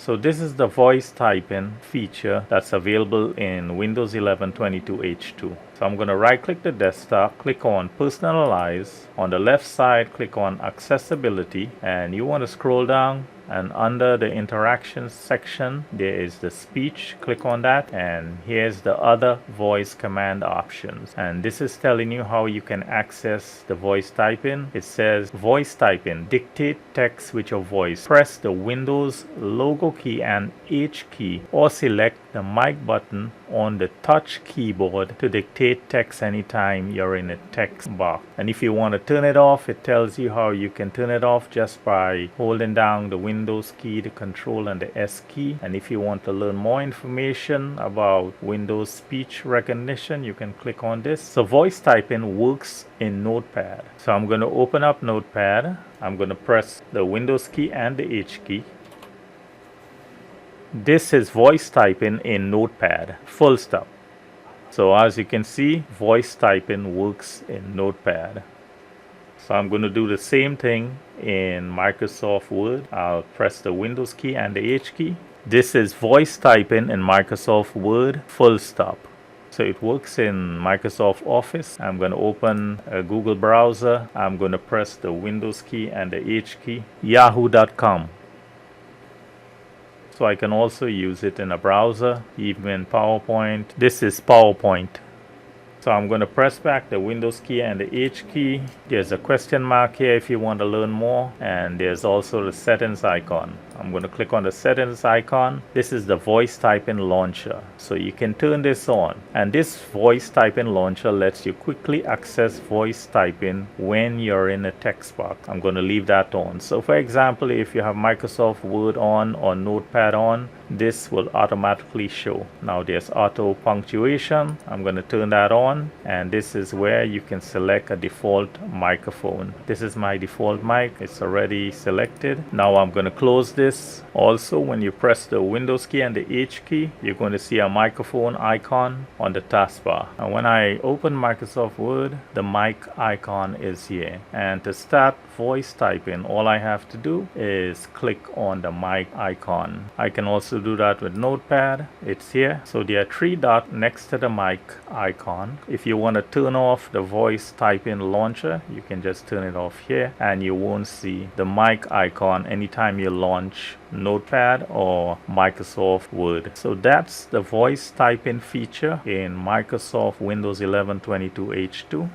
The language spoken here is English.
So this is the voice typing feature that's available in Windows 11 22H2. So I'm going to right click the desktop, click on Personalize. On the left side, click on Accessibility, and you want to scroll down, and under the interactions section there is the speech. Click on that, and here's the other voice command options, and this is telling you how you can access the voice typing. It says voice typing, dictate text with your voice. Press the Windows logo key and H key, or select the mic button on the touch keyboard to dictate text anytime you're in a text box. And if you want to turn it off, it tells you how you can turn it off just by holding down the Windows key, the Control and the S key. And if you want to learn more information about Windows speech recognition, you can click on this. So voice typing works in Notepad. So I'm going to open up Notepad. I'm going to press the Windows key and the H key. This is voice typing in Notepad, full stop. So as you can see, voice typing works in Notepad. So I'm going to do the same thing in Microsoft Word. I'll press the Windows key and the H key. This is voice typing in Microsoft Word, full stop. So it works in Microsoft Office. I'm going to open a Google browser. I'm going to press the Windows key and the H key. Yahoo.com. So I can also use it in a browser, even in PowerPoint. This is PowerPoint. So I'm going to press back the Windows key and the H key. There's a question mark here if you want to learn more. And there's also the settings icon. I'm going to click on the settings icon. This is the voice typing launcher. So you can turn this on. And this voice typing launcher lets you quickly access voice typing when you're in a text box. I'm going to leave that on. So for example, if you have Microsoft Word on or Notepad on, this will automatically show. Now there's auto punctuation. I'm going to turn that on, and this is where you can select a default microphone. This is my default mic. It's already selected. Now I'm going to close this. Also, when you press the Windows key and the H key, you're going to see a microphone icon on the taskbar. And when I open Microsoft Word, the mic icon is here. And to start voice typing, all I have to do is click on the mic icon. I can also do that with Notepad. It's here. So there are three dots next to the mic icon. If you want to turn off the voice typing launcher, you can just turn it off here, and you won't see the mic icon anytime you launch Notepad or Microsoft Word. So that's the voice typing feature in Microsoft Windows 11 22H2.